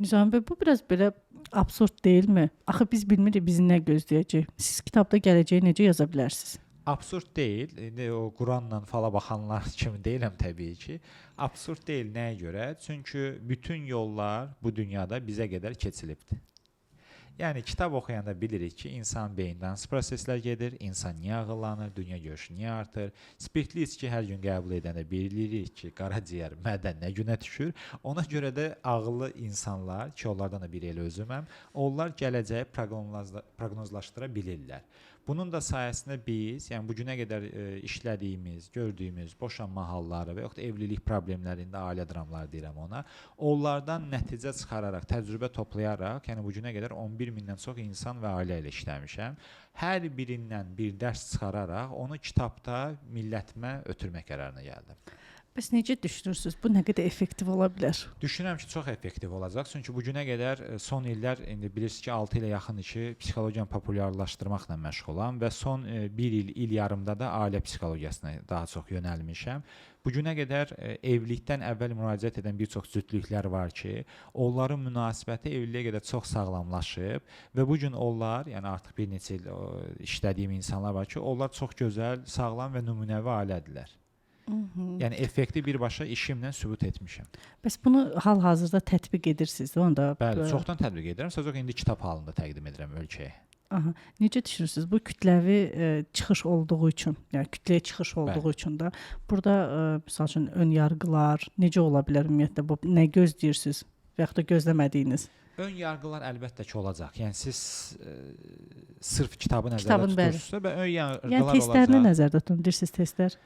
Nizami bəy, bu biraz belə absurd deyilmi? Axı biz bilmirik bizi nə gözləyəcək. Siz kitabda gələcəyi necə yaza bilərsiniz? Absurd deyil. İndi o Quranla fala baxanlar kimi deyirəm təbii ki. Absurd deyil nəyə görə? Çünki bütün yollar bu dünyada bizə qədər keçilibdir. Yəni kitab oxuyanda bilirik ki, insan beyindən hansı proseslər gedir, insan niyə ağıllanır, dünya görüşü niyə artır. Spirtli içki hər gün qəbul edəndə bilirik ki, qaraciyər mədən nə günə düşür. Ona görə də ağıllı insanlar, ki onlardan da biri elə özüməm, onlar gələcəyi proqnozlaşdıra bilirlər. Bunun da sayəsində biz, yəni bu günə qədər işlədiyimiz, gördüyümüz boşanma halları və yaxud da evlilik problemlərində ailə dramları deyirəm ona, onlardan nəticə çıxararaq, təcrübə toplayaraq, yəni bu günə qədər 11 mindən çox insan və ailə ilə işləmişəm. Hər birindən bir dərs çıxararaq onu kitabda millətimə ötürmək qərarına gəldim. Bəs necə düşünürsüz? Bu nə qədər effektiv ola bilər? Düşünürəm ki, çox effektiv olacaq. Çünki bu günə qədər son illər, indi bilirsiniz ki, 6 ilə yaxın ki, psixologiyanı populyarlaşdırmaqla məşğulam və son 1 il yarımda da ailə psixologiyasına daha çox yönəlmişəm. Bu günə qədər evlilikdən əvvəl müraciət edən bir çox cütlüklər var ki, onların münasibəti evliliyə qədər çox sağlamlaşıb və bu gün onlar, yəni artıq bir neçə il işlədiyim insanlar var ki, onlar çox gözəl, sağlam və nümunəvi ailədirlər. Yəni effektiv birbaşa işimlə sübut etmişəm. Bəs bunu hal-hazırda tətbiq edirsiniz də onda? Bəli, çoxdan tətbiq edirəm. Sözü indi kitab halında təqdim edirəm ölkəyə. Aha. Necə düşünürsüz? Bu kütləvi çıxış olduğu üçün, yəni kütləyə çıxış olduğu üçün də burada məsəl üçün ön yarğılar necə ola bilər ümumiyyətlə? Bu nə gözləyirsiniz və ya da gözləmədiyiniz? Ön yarğılar əlbəttə ki olacaq. Yəni siz sırf kitabı nəzərdə tutursunuzsa, ön yarğılar olacaq. Yəni testlərini nəzərdə tutun, deyirsiniz testlər.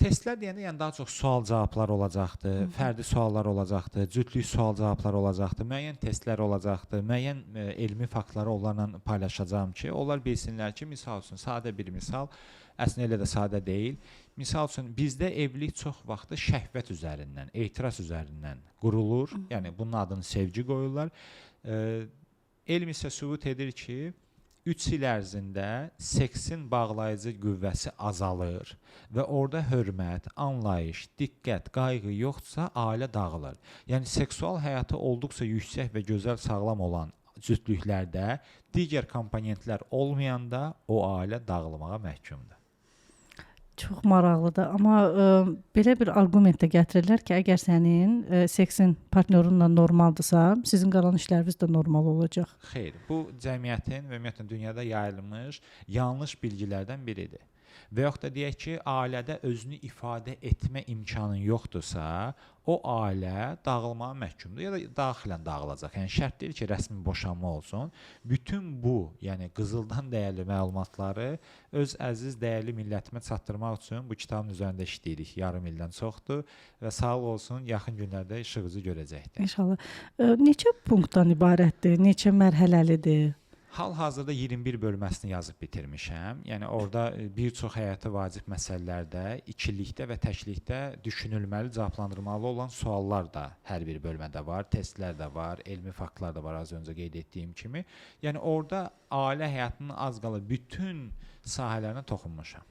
Testlər deyəndə yəni daha çox sual-cavablar olacaqdı, fərdi suallar olacaqdı, cütlük sual-cavablar olacaqdı, müəyyən testlər olacaqdı, müəyyən elmi faktları onlarla paylaşacağam ki, onlar bilsinlər ki, misal üçün sadə bir misal, əslində elə də sadə deyil. Misal üçün bizdə evlilik çox vaxtı şəhvət üzərindən, etiraz üzərindən qurulur. Yəni bunun adını sevgi qoyurlar. Elm isə sübut edir ki, 3 il ərzində seksin bağlayıcı qüvvəsi azalır və orada hörmət, anlayış, diqqət, qayğı yoxdursa ailə dağılır. Yəni seksual həyatı olduqca yüksək və gözəl, sağlam olan cütlüklərdə digər komponentlər olmayanda o ailə dağılmağa məhkumdur. Çox maraqlıdır, amma belə bir arqument də gətirirlər ki, əgər sənin seksin partnyorunla normaldırsa, sizin qalan işləriniz də normal olacaq. Xeyr, bu cəmiyyətin və ümumiyyətlə dünyada yayılmış yanlış bilgilərdən biridir. Və yaxud da deyək ki, ailədə özünü ifadə etmə imkanın yoxdursa, o ailə dağılmağa məhkumdur ya da daxilən dağılacaq. Yəni şərt deyil ki, rəsmi boşanma olsun. Bütün bu, yəni qızıldan dəyərli məlumatları öz əziz, dəyərli millətimə çatdırmaq üçün bu kitabın üzərində işləyirik. Yarım ildən çoxdur və sağ olsun, yaxın günlərdə işığınızı görəcəkdir. İnşallah. Neçə punktdan ibarətdir? Neçə mərhələlidir? Hal-hazırda 21 bölməsini yazıb bitirmişəm. Yəni orada bir çox həyata vacib məsələlərdə, ikilikdə və təklikdə düşünülməli, cavablandırmalı olan suallar da hər bir bölmədə var, testlər də var, elmi faktlar da var az öncə qeyd etdiyim kimi. Yəni orada ailə həyatının az qala bütün sahələrinə toxunmuşam.